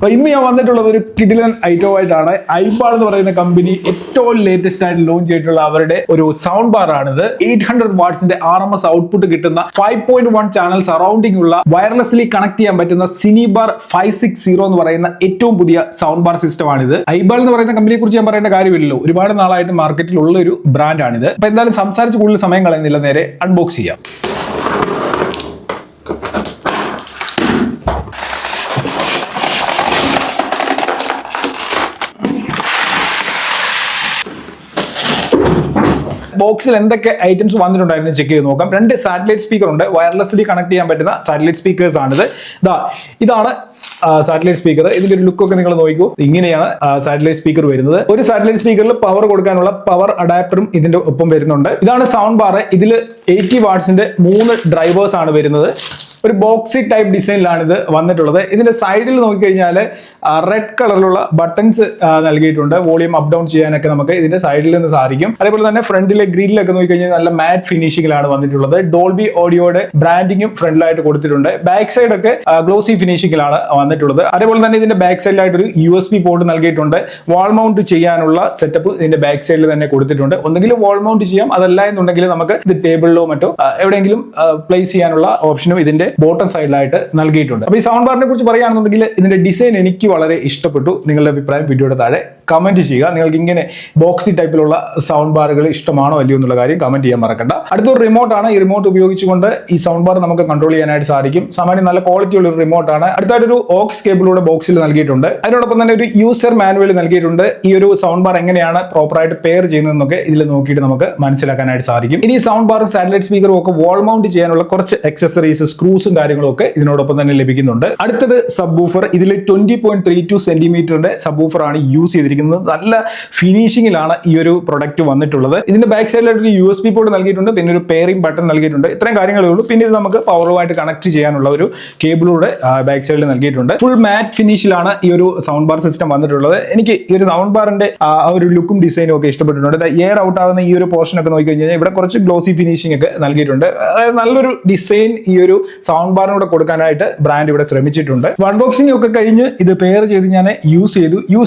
അപ്പൊ ഇന്ന് ഞാൻ വന്നിട്ടുള്ളത് ഒരു കിടിലൻ ഐറ്റം ആയിട്ടാണ്. ഐബാൾ എന്ന് പറയുന്ന കമ്പനി ഏറ്റവും ലേറ്റസ്റ്റ് ആയിട്ട് ലോഞ്ച് ചെയ്തിട്ടുള്ള അവരുടെ ഒരു സൗണ്ട് ബാർ ആണിത്. 800 വാട്ട്സിന്റെ RMS ഔട്ട്പുട്ട് കിട്ടുന്ന 5.1 ചാനൽ സറൗണ്ടിംഗ് ഉള്ള വയർലെസ്ലി കണക്ട് ചെയ്യാൻ പറ്റുന്ന സിനിബാർ 560 എന്ന് പറയുന്ന ഏറ്റവും പുതിയ സൗണ്ട് ബാർ സിസ്റ്റം ആണിത്. ഐബാൾ എന്ന് പറയുന്ന കമ്പനിയെ കുറിച്ച് ഞാൻ പറയേണ്ട കാര്യമില്ലല്ലോ, ഒരുപാട് നാളായിട്ട് മാർക്കറ്റിൽ ഉള്ള ഒരു ബ്രാൻഡാണിത്. അപ്പൊ എന്തായാലും സംസാരിച്ച് കൂടുതൽ സമയം കളയുന്നില്ല, നേരെ അൺബോക്സ് ചെയ്യാം. ബോക്സിൽ എന്തൊക്കെ ഐറ്റംസ് വന്നിട്ടുണ്ടായിരുന്നു ചെക്ക് ചെയ്ത് നോക്കാം. 2 സാറ്റലൈറ്റ് സ്പീക്കർ ഉണ്ട്, വയർലെസ്ലി കണക്ട് ചെയ്യാൻ പറ്റുന്ന സാറ്റലൈറ്റ് സ്പീക്കേഴ്സ് ആണിത്. ഇതാണ് സാറ്റലൈറ്റ് സ്പീക്കർ. ഇതിന്റെ ഒരു ലുക്കൊക്കെ നിങ്ങൾ നോക്കൂ. ഇങ്ങനെയാണ് സാറ്റലൈറ്റ് സ്പീക്കർ വരുന്നത്. ഒരു സാറ്റലൈറ്റ് സ്പീക്കറിൽ പവർ കൊടുക്കാനുള്ള പവർ അഡാപ്റ്ററും ഇതിന്റെ ഒപ്പം വരുന്നുണ്ട്. ഇതാണ് സൗണ്ട് ബാർ. ഇതിൽ 80 വാട്ട്സിന്റെ 3 ഡ്രൈവേഴ്സ് ആണ് വരുന്നത്. ഒരു ബോക്സി ടൈപ്പ് ഡിസൈനിലാണ് ഇത് വന്നിട്ടുള്ളത്. ഇതിന്റെ സൈഡിൽ നോക്കിക്കഴിഞ്ഞാൽ റെഡ് കളറിലുള്ള ബട്ടൺസ് നൽകിയിട്ടുണ്ട്. വോളിയം അപ്പ് ഡൗൺ ചെയ്യാനൊക്കെ നമുക്ക് ഇതിന്റെ സൈഡിൽ നിന്ന് സാധിക്കും. അതേപോലെ തന്നെ ഫ്രണ്ടിലെ ഗ്രില്ലൊക്കെ നോക്കിക്കഴിഞ്ഞാൽ നല്ല മാറ്റ് ഫിനിഷിംഗിലാണ് വന്നിട്ടുള്ളത്. ഡോൾബി ഓഡിയോയുടെ ബ്രാൻഡിങ്ങും ഫ്രണ്ടിലായിട്ട് കൊടുത്തിട്ടുണ്ട്. ബാക്ക് സൈഡ് ഒക്കെ ഗ്ലോസി ഫിനിഷിംഗിലാണ് വന്നിട്ടുള്ളത്. അതേപോലെ തന്നെ ഇതിന്റെ ബാക്ക് സൈഡിലായിട്ട് ഒരു USB പോർട്ട് നൽകിയിട്ടുണ്ട്. വാൾ മൗണ്ട് ചെയ്യാനുള്ള സെറ്റപ്പ് ഇതിന്റെ ബാക്ക് സൈഡിൽ തന്നെ കൊടുത്തിട്ടുണ്ട്. ഒന്നെങ്കിലും വാൾ മൗണ്ട് ചെയ്യാം, അതല്ല എന്നുണ്ടെങ്കിൽ നമുക്ക് ഇത് ടേബിളിലോ മറ്റോ എവിടെയെങ്കിലും പ്ലേസ് ചെയ്യാനുള്ള ഓപ്ഷനും ഇതിന്റെ ബോട്ടം സൈഡിലായിട്ട് നൽകിയിട്ടുണ്ട്. അപ്പൊ ഈ സൗണ്ട് ബാറിനെ കുറിച്ച് പറയുകയാണെന്നുണ്ടെങ്കിൽ ഇതിന്റെ ഡിസൈൻ എനിക്ക് വളരെ ഇഷ്ടപ്പെട്ടു. നിങ്ങളുടെ അഭിപ്രായം വീഡിയോയുടെ താഴെ കമന്റ് ചെയ്യുക. നിങ്ങൾക്ക് ഇങ്ങനെ ബോക്സി ടൈപ്പിലുള്ള സൗണ്ട് ബാറുകൾ ഇഷ്ടമാണോ അല്ലയോ എന്നുള്ള കാര്യം കമന്റ് ചെയ്യാൻ മറക്കണ്ട. അടുത്തൊരു റിമോട്ട് ആണ്. ഈ റിമോട്ട് ഉപയോഗിച്ചുകൊണ്ട് ഈ സൗണ്ട് ബാർ നമുക്ക് കൺട്രോൾ ചെയ്യാനായിട്ട് സാധിക്കും. സാമാന്യം നല്ല ക്വാളിറ്റി ഉള്ള ഒരു റിമോട്ട് ആണ്. അടുത്തായിട്ടൊരു ഓക്സ് കേബിളൂടെ ബോക്സിൽ നൽകിയിട്ടുണ്ട്. അതിനോടൊപ്പം തന്നെ ഒരു യൂസർ മാനുവൽ നൽകിയിട്ടുണ്ട്. ഈ ഒരു സൗണ്ട് ബാർ എങ്ങനെയാണ് പ്രോപ്പറായിട്ട് പെയർ ചെയ്യുന്നതെന്നൊക്കെ ഇതിൽ നോക്കിയിട്ട് നമുക്ക് മനസ്സിലാക്കാനായിട്ട് സാധിക്കും. ഇനി സൗണ്ട് ബാറും സാറ്റലൈറ്റ് സ്പീക്കറും ഒക്കെ വാൾ മൗണ്ട് ചെയ്യാനുള്ള കുറച്ച് എക്സസറീസ്, സ്ക്രൂസും കാര്യങ്ങളും ഒക്കെ ഇതിനോടൊപ്പം തന്നെ ലഭിക്കുന്നുണ്ട്. അടുത്തത് സബ് വൂഫർ. ഇതിൽ 20.32 സെന്റിമീറ്ററിന്റെ സബ് വൂഫർ ആണ് യൂസ് ചെയ്തിരിക്കുന്നത്. നല്ല ഫിനിഷിംഗിലാണ് ഈ ഒരു പ്രൊഡക്റ്റ് വന്നിട്ടുള്ളത്. ഇതിന്റെ ബാക്ക് സൈഡിലായിട്ട് ഒരു USB പോർട്ട് നൽകിയിട്ടുണ്ട്. പിന്നെ ഒരു പെയറിംഗ് ബട്ടൺ നൽകിയിട്ടുണ്ട്. ഇത്രയും കാര്യങ്ങളേ ഉള്ളൂ. പിന്നെ ഇത് നമുക്ക് പവറുമായിട്ട് കണക്ട് ചെയ്യാനുള്ള ഒരു കേബിളൂടെ ബാക്ക് സൈഡിൽ നൽകിയിട്ടുണ്ട്. ഫുൾ മാറ്റ് ഫിനിഷിലാണ് ഈ ഒരു സൗണ്ട് ബാർ സിസ്റ്റം വന്നിട്ടുള്ളത്. എനിക്ക് ഈ ഒരു സൗണ്ട് ബാറിന്റെ ആ ഒരു ലുക്കും ഡിസൈനും ഒക്കെ ഇഷ്ടപ്പെട്ടിട്ടുണ്ട്. എയർ ഔട്ട് ആകുന്ന ഈ ഒരു പോർഷൻ ഒക്കെ നോക്കി കഴിഞ്ഞാൽ ഇവിടെ കുറച്ച് ഗ്ലോസി ഫിനിഷിംഗ് ഒക്കെ നൽകിയിട്ടുണ്ട്. അതായത് നല്ലൊരു ഡിസൈൻ ഈ ഒരു സൗണ്ട് ബാറിനൂടെ കൊടുക്കാനായിട്ട് ബ്രാൻഡ് ഇവിടെ ശ്രമിച്ചിട്ടുണ്ട്. അൺബോക്സിംഗ് ഒക്കെ കഴിഞ്ഞ് ഇത് പെയർ ചെയ്ത് ഞാൻ യൂസ്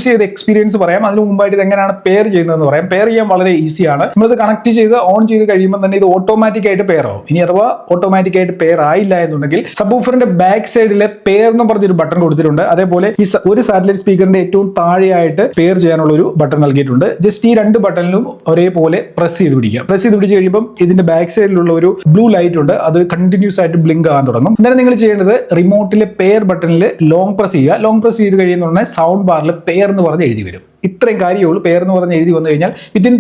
ചെയ്ത എക്സ്പീരിയൻസ് പറയാം. അതിന് മുമ്പായിട്ട് ഇത് എങ്ങനെയാണ് പെയർ ചെയ്യുന്നതെന്ന് പറയാം. പെയർ ചെയ്യാൻ വളരെ ഈസിയാണ്. നമ്മളിത് കണക്ട് ചെയ്ത് ഓൺ ചെയ്ത് കഴിയുമ്പോൾ തന്നെ ഇത് ഓട്ടോമാറ്റിക് ആയിട്ട് പെയർ ആവും. ഇനി അഥവാ ഓട്ടോമാറ്റിക് ആയിട്ട് പെയർ ആയില്ല എന്നുണ്ടെങ്കിൽ സബ്വൂഫറിന്റെ ബാക്ക് സൈഡിലെ പെയർ എന്ന് പറഞ്ഞൊരു ബട്ടൺ കൊടുത്തിട്ടുണ്ട്. അതേപോലെ ഈ ഒരു സാറ്റലൈറ്റ് സ്പീക്കറിന്റെ ഏറ്റവും താഴെയായിട്ട് പെയർ ചെയ്യാനുള്ള ഒരു ബട്ടൺ നൽകിയിട്ടുണ്ട്. ജസ്റ്റ് ഈ 2 ബട്ടണിലും ഒരേപോലെ പ്രസ് ചെയ്ത് പിടിക്കുക. പ്രസ് ചെയ്ത് പിടിച്ച് കഴിയുമ്പോൾ ഇതിന്റെ ബാക്ക് സൈഡിലുള്ള ഒരു ബ്ലൂ ലൈറ്റ് ഉണ്ട്. അത് കണ്ടിന്യൂസ് ആയിട്ട് ബ്ലിങ്ക് ആകാൻ തുടങ്ങും. അന്നേരം നിങ്ങൾ ചെയ്യേണ്ടത് റിമോട്ടിലെ പെയർ ബട്ടണിൽ ലോങ് പ്രസ് ചെയ്യുക. ലോങ് പ്രസ് ചെയ്ത് കഴിയുന്ന സൗണ്ട് ബാറിൽ പെയർ എന്ന് പറഞ്ഞ് എഴുതി വരും. ഇത്രയും കാര്യമുള്ളൂ. പെയർ എന്ന് പറഞ്ഞ് എഴുതി വന്നു കഴിഞ്ഞാൽ വിത്തിൻ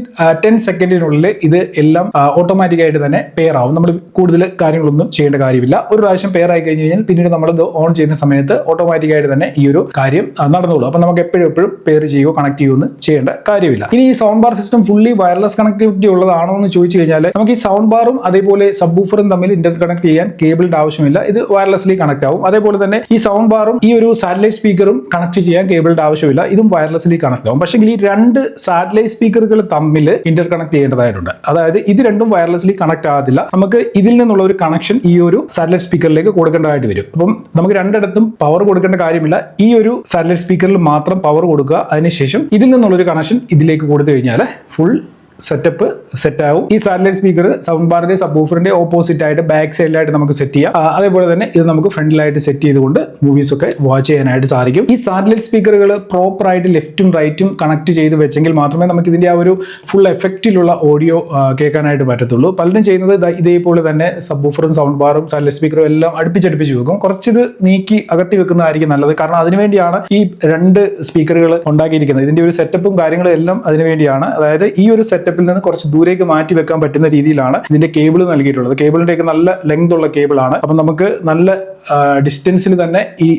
10 സെക്കൻഡിനുള്ളിൽ ഇത് എല്ലാം ഓട്ടോമാറ്റിക് ആയിട്ട് തന്നെ പെയർ ആവും. നമ്മൾ കൂടുതൽ കാര്യങ്ങളൊന്നും ചെയ്യേണ്ട കാര്യമില്ല. ഒരു പ്രാവശ്യം പെയർ ആയി കഴിഞ്ഞ് കഴിഞ്ഞാൽ പിന്നീട് നമ്മൾ ഇത് ഓൺ ചെയ്യുന്ന സമയത്ത് ഓട്ടോമാറ്റിക് ആയിട്ട് തന്നെ ഈ ഒരു കാര്യം നടന്നോളൂ. അപ്പൊ നമുക്ക് എപ്പോഴും പെയർ ചെയ്യുകയോ കണക്ട് ചെയ്യുകയോ ഒന്നും ചെയ്യേണ്ട കാര്യമില്ല. ഇനി ഈ sound bar system fully wireless connectivity ഉള്ളതാണോ എന്ന് ചോദിച്ചു കഴിഞ്ഞാൽ നമുക്ക് ഈ സൗണ്ട് ബാറും അതേപോലെ സബ് വൂഫറും തമ്മിൽ ഇന്റർ കണക്ട് ചെയ്യാൻ കേബിളിന്റെ ആവശ്യമില്ല. ഇത് വയർലെസ്ലി കണക്ട് ആവും. അതേപോലെ തന്നെ ഈ സൗണ്ട് ബാറും ഈ ഒരു സാറ്റലൈറ്റ് സ്പീക്കറും കണക്ട് ചെയ്യാൻ കേബിളിന്റെ ആവശ്യമില്ല. ഇതും വയർലെസ്ലി കണക്ട് ആവും. പക്ഷേ ഈ 2 സാറ്റലൈറ്റ് സ്പീക്കറുകൾ തമ്മിൽ ഇന്റർ കണക്ട് ചെയ്യേണ്ടതായിട്ടുണ്ട്. അതായത് ഇത് രണ്ടും വയർലെസ്ലി കണക്ട് ആകത്തില്ല. നമുക്ക് ഇതിൽ നിന്നുള്ള ഒരു കണക്ഷൻ ഈ ഒരു സാറ്റലൈറ്റ് സ്പീക്കറിലേക്ക് കൊടുക്കേണ്ടതായിട്ട് വരും. അപ്പം നമുക്ക് 2ഇടത്തും പവർ കൊടുക്കേണ്ട കാര്യമില്ല. ഈ ഒരു സാറ്റലൈറ്റ് സ്പീക്കറിൽ മാത്രം പവർ കൊടുക്കുക. അതിനുശേഷം ഇതിൽ നിന്നുള്ളൊരു കണക്ഷൻ ഇതിലേക്ക് കൊടുത്തു കഴിഞ്ഞാൽ ഫുൾ സെറ്റപ്പ് സെറ്റ് ആവും. ഈ സാറ്റലൈറ്റ് സ്പീക്കർ സൗണ്ട് ബാറിന്റെ സബ് വൂഫറിന്റെ ഓപ്പോസിറ്റ് ആയിട്ട് ബാക്ക് സൈഡിലായിട്ട് നമുക്ക് സെറ്റ് ചെയ്യാം. അതേപോലെ തന്നെ ഇത് നമുക്ക് ഫ്രണ്ടിലായിട്ട് സെറ്റ് ചെയ്തുകൊണ്ട് മൂവീസ് ഒക്കെ വാച്ച് ചെയ്യാനായിട്ട് സാധിക്കും. ഈ സാറ്റലൈറ്റ് സ്പീക്കറുകൾ പ്രോപ്പർ ആയിട്ട് ലെഫ്റ്റും റൈറ്റും കണക്ട് ചെയ്ത് വെച്ചെങ്കിൽ മാത്രമേ നമുക്ക് ഇതിന്റെ ആ ഒരു ഫുൾ എഫക്റ്റിലുള്ള ഓഡിയോ കേൾക്കാനായിട്ട് പറ്റത്തുള്ളൂ. പലരും ചെയ്യുന്നത് ഇതേപോലെ തന്നെ സബ് വൂഫറും സൗണ്ട് ബാറും സാറ്റലൈറ്റ് സ്പീക്കറും എല്ലാം അടുപ്പിച്ചടുപ്പിച്ച് വെക്കും. കുറച്ചിത് നീക്കി അകത്തി വെക്കുന്നതായിരിക്കും നല്ലത്. കാരണം അതിനുവേണ്ടിയാണ് ഈ 2 സ്പീക്കറുകൾ ഉണ്ടാക്കിയിരിക്കുന്നത്. ഇതിന്റെ ഒരു സെറ്റപ്പും കാര്യങ്ങളും എല്ലാം അതിനുവേണ്ടിയാണ്. അതായത് ഈ ഒരു സെറ്റപ്പിൽ നിന്ന് കുറച്ച് ദൂരേക്ക് മാറ്റി വെക്കാൻ പറ്റുന്ന രീതിയിലാണ് ഇതിന്റെ കേബിൾ നൽകിയിട്ടുള്ളത്. കേബിളിന്റെയൊക്കെ നല്ല ലെങ്ത് ഉള്ള കേബിളാണ്. അപ്പം നമുക്ക് നല്ല ഡിസ്റ്റൻസിൽ തന്നെ ഈ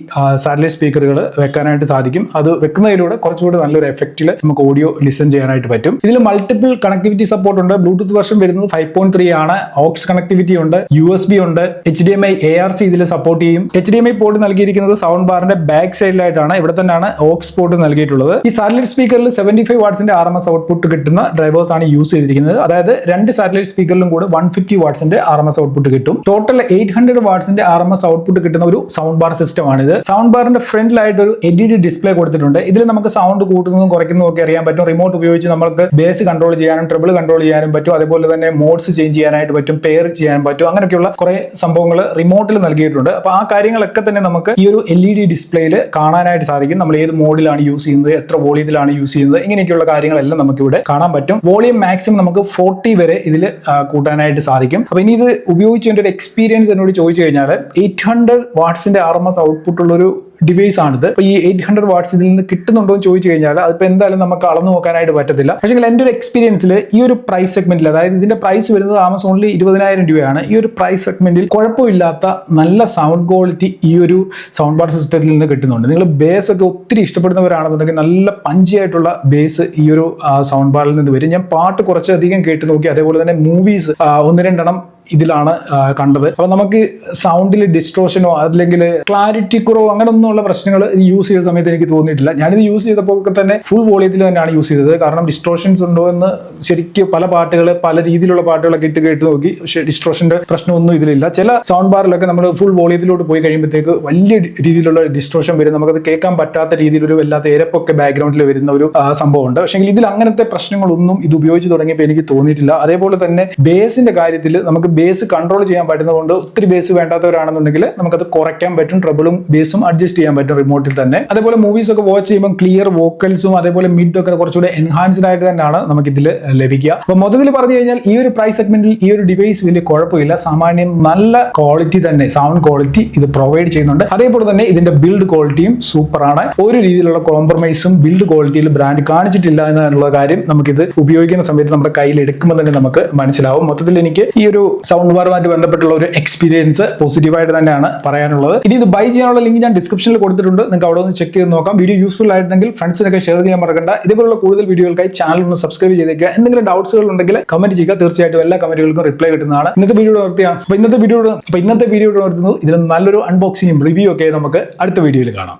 സാറ്റലൈറ്റ് സ്പീക്കറുകൾ വെക്കാനായിട്ട് സാധിക്കും. അത് വെക്കുന്നതിലൂടെ കുറച്ചുകൂടി നല്ലൊരു എഫക്റ്റിൽ നമുക്ക് ഓഡിയോ ലിസൺ ചെയ്യാനായിട്ട് പറ്റും. ഇതിൽ മൾട്ടിപ്പിൾ കണക്ടിവിറ്റി സപ്പോർട്ട് ഉണ്ട്. ബ്ലൂടൂത്ത് വെർഷൻ വരുന്നത് 5.3 ആണ്. ഓക്സ് കണക്ടിവിറ്റി ഉണ്ട്, USB ഉണ്ട്, HDMI ARC ഇതിൽ സപ്പോർട്ട് ചെയ്യും. HDMI പോർട്ട് നൽകിയിരിക്കുന്നത് സൗണ്ട് ബാറിന്റെ ബാക്ക് സൈഡിലായിട്ടാണ്. ഇവിടെ തന്നെയാണ് ഓക്സ് പോർട്ട് നൽകിയിട്ടുള്ളത്. ഈ സാറ്റലൈറ്റ് സ്പീക്കറിൽ 75 വാട്ട്സിന്റെ RMS ഔട്ട്പുട്ട് കിട്ടുന്ന ഡ്രൈവേഴ്സ് ആണ് യൂസ് ചെയ്തിരിക്കുന്നത്. അതായത് രണ്ട് സാറ്റലൈറ്റ് സ്പീക്കറിലും കൂടെ 150 വാട്ട്സിന്റെ RMS ഔട്ട്പുട്ട് കിട്ടും. ടോട്ടൽ 800 വാട്ട്സിന്റെ RMS ഔട്ട്പുട്ട് കിട്ടുന്ന ഒരു സൗണ്ട് ബാർ സിസ്റ്റം ആണിത്. സൗണ്ട് ബാറിന്റെ ഫ്രണ്ടിലായിട്ട് ഒരു LED ഡിസ്പ്ലേ കൊടുത്തിട്ടുണ്ട്. ഇതിൽ നമുക്ക് സൗണ്ട് കൂട്ടുന്നതും കുറയ്ക്കുന്നതും ഒക്കെ അറിയാൻ പറ്റും. റിമോട്ട് ഉപയോഗിച്ച് നമുക്ക് ബേസ് കൺട്രോൾ ചെയ്യാനും ട്രിബിൾ കൺട്രോൾ ചെയ്യാനും പറ്റും. അതേപോലെ തന്നെ മോഡ്സ് ചേഞ്ച് ചെയ്യാനായിട്ട് പറ്റും, പെയർ ചെയ്യാൻ പറ്റും. അങ്ങനെയൊക്കെയുള്ള കുറെ സംഭവങ്ങൾ റിമോട്ടിൽ നൽകിയിട്ടുണ്ട്. അപ്പൊ ആ കാര്യങ്ങളൊക്കെ തന്നെ നമുക്ക് ഈ ഒരു LED ഡിസ്പ്ലേയിൽ കാണാനായിട്ട് സാധിക്കും. നമ്മൾ ഏത് മോഡിലാണ് യൂസ് ചെയ്യുന്നത്, എത്ര വോളിയത്തിലാണ് യൂസ് ചെയ്യുന്നത്, ഇങ്ങനെയൊക്കെയുള്ള കാര്യങ്ങളെല്ലാം നമുക്ക് ഇവിടെ കാണാൻ പറ്റും. വോളിയം മാക്സിമം നമുക്ക് 40 വരെ ഇതിൽ കൂട്ടാനായിട്ട് സാധിക്കും. അപ്പൊ ഇനി ഇത് ഉപയോഗിച്ചതിന്റെ ഒരു എക്സ്പീരിയൻസ് എന്നോട് ചോദിച്ചു കഴിഞ്ഞാൽ 800 വാട്ട്സിന്റെ RMS ഔട്ട്പുട്ട് ഉള്ള ഒരു ഡിവൈസ് ആണിത്. അപ്പൊ ഈ 800 വാട്ട്സ് ഇതിൽ നിന്ന് കിട്ടുന്നുണ്ടോ എന്ന് ചോദിച്ചു കഴിഞ്ഞാൽ അതിപ്പോ എന്തായാലും നമുക്ക് അളന്നു നോക്കാനായിട്ട് പറ്റത്തില്ല. പക്ഷേ എൻ്റെ ഒരു എക്സ്പീരിയൻസിൽ ഈ ഒരു പ്രൈസ് സെഗ്മെന്റിൽ, അതായത് ഇതിന്റെ പ്രൈസ് വരുന്നത് ആമസോണിൽ 20,000 രൂപയാണ്. ഈ ഒരു പ്രൈസ് സെഗ്മെന്റിൽ കുഴപ്പമില്ലാത്ത നല്ല സൗണ്ട് ക്വാളിറ്റി ഈ ഒരു സൗണ്ട് ബാർ സിസ്റ്റത്തിൽ നിന്ന് കിട്ടുന്നുണ്ട്. നിങ്ങൾ ബേസ് ഒക്കെ ഒത്തിരി ഇഷ്ടപ്പെടുന്നവരാണെന്നുണ്ടെങ്കിൽ നല്ല പഞ്ചിയായിട്ടുള്ള ബേസ് ഈ ഒരു സൗണ്ട് ബാറിൽ നിന്ന് വരും. ഞാൻ പാട്ട് കുറച്ചധികം കേട്ട് നോക്കി. അതേപോലെ തന്നെ മൂവീസ് 1-2 ഇതിലാണ് കണ്ടത്. അപ്പൊ നമുക്ക് സൗണ്ടിൽ ഡിസ്ട്രോഷനോ അല്ലെങ്കിൽ ക്ലാരിറ്റി കുറവോ അങ്ങനെയൊന്നുമുള്ള പ്രശ്നങ്ങൾ ഇത് യൂസ് ചെയ്ത സമയത്ത് എനിക്ക് തോന്നിയിട്ടില്ല. ഞാനിത് യൂസ് ചെയ്തപ്പോൾ തന്നെ ഫുൾ വോളിയത്തിൽ തന്നെയാണ് യൂസ് ചെയ്തത്. കാരണം ഡിസ്ട്രോഷൻസ് ഉണ്ടോ എന്ന് ശരിക്കും പല പാട്ടുകൾ, പല രീതിയിലുള്ള പാട്ടുകളൊക്കെ കേട്ട് നോക്കി. പക്ഷേ ഡിസ്ട്രോഷന്റെ പ്രശ്നമൊന്നും ഇതിലില്ല. ചില സൗണ്ട് ബാറിലൊക്കെ നമ്മൾ ഫുൾ വോളിയത്തിലോട്ട് പോയി കഴിയുമ്പോഴത്തേക്ക് വലിയ രീതിയിലുള്ള ഡിസ്ട്രോഷൻ വരും. നമുക്കത് കേൾക്കാൻ പറ്റാത്ത രീതിയിലൊരു വല്ലാത്ത എരപ്പൊക്കെ ബാക്ക്ഗ്രൗണ്ടിൽ വരുന്ന ഒരു സംഭവമുണ്ട്. പക്ഷേ ഇതിൽ അങ്ങനത്തെ പ്രശ്നങ്ങളൊന്നും ഇത് ഉപയോഗിച്ച് തുടങ്ങിയപ്പോൾ എനിക്ക് തോന്നിയിട്ടില്ല. അതേപോലെ തന്നെ ബേസിന്റെ കാര്യത്തിൽ നമുക്ക് ബേസ് കൺട്രോൾ ചെയ്യാൻ പറ്റുന്നതുകൊണ്ട് ഒത്തിരി ബേസ് വേണ്ടാത്തവരാണെന്നുണ്ടെങ്കിൽ നമുക്കത് കുറയ്ക്കാൻ പറ്റും. ട്രബിളും ബേസും അഡ്ജസ്റ്റ് ചെയ്യാൻ പറ്റും റിമോട്ടിൽ തന്നെ. അതേപോലെ മൂവീസ് ഒക്കെ വാച്ച് ചെയ്യുമ്പോൾ ക്ലിയർ വോക്കൽസും അതേപോലെ മിഡ് ഒക്കെ കുറച്ചുകൂടെ എൻഹാൻസ്ഡ് ആയിട്ട് തന്നെയാണ് നമുക്ക് ഇതിൽ ലഭിക്കുക. അപ്പൊ മൊത്തത്തിൽ പറഞ്ഞു കഴിഞ്ഞാൽ ഈ ഒരു പ്രൈസ് സെഗ്മെന്റിൽ ഈ ഒരു ഡിവൈസ് വലിയ കുഴപ്പമില്ല. സാമാന്യം നല്ല ക്വാളിറ്റി തന്നെ, സൗണ്ട് ക്വാളിറ്റി ഇത് പ്രൊവൈഡ് ചെയ്യുന്നുണ്ട്. അതേപോലെ തന്നെ ഇതിന്റെ ബിൽഡ് ക്വാളിറ്റിയും സൂപ്പറാണ്. ഒരു രീതിയിലുള്ള കോംപ്രമൈസും ബിൽഡ് ക്വാളിറ്റിയിൽ ബ്രാൻഡ് കാണിച്ചിട്ടില്ല എന്നുള്ള കാര്യം നമുക്കിത് ഉപയോഗിക്കുന്ന സമയത്ത് നമ്മുടെ കയ്യിൽ എടുക്കുമ്പോൾ തന്നെ നമുക്ക് മനസ്സിലാവും. മൊത്തത്തിൽ എനിക്ക് ഈ ഒരു സൗണ്ട് ബാറുമായിട്ട് ബന്ധപ്പെട്ടുള്ള ഒരു എക്സ്പീരിയൻസ് പോസിറ്റീവായിട്ട് തന്നെയാണ് പറയാനുള്ളത്. ഇനി ഇത് ബൈ ചെയ്യാനുള്ള ലിങ്ക് ഞാൻ ഡിസ്ക്രിപ്ഷനിൽ കൊടുത്തിട്ടുണ്ട്. നിങ്ങൾക്ക് അവിടെ ഒന്ന് ചെക്ക് ചെയ്ത് നോക്കാം. വീഡിയോ യൂസ്ഫുൾ ആയിട്ടുണ്ടെങ്കിൽ ഫ്രണ്ട്സിനൊക്കെ ഷെയർ ചെയ്യാൻ മറക്കണ്ട. ഇതുപോലുള്ള കൂടുതൽ വീഡിയോകൾക്കായി ചാനൽ ഒന്ന് സബ്സ്ക്രൈബ് ചെയ്തേക്കുക. എന്തെങ്കിലും ഡൗട്ട്സുകൾ ഉണ്ടെങ്കിൽ കമന്റ് ചെയ്യുക. തീർച്ചയായിട്ടും എല്ലാ കമന്റുകൾക്കും റിപ്ലൈ കിട്ടുന്നതാണ്. ഇന്നത്തെ വീഡിയോ നിർത്തിയാണ്. ഇന്നത്തെ വീഡിയോ നിർത്തുന്നു. ഇതിന് നല്ലൊരു അൺബോക്സിംഗും റിവ്യൂ ഒക്കെ നമുക്ക് അടുത്ത വീഡിയോയിൽ കാണാം.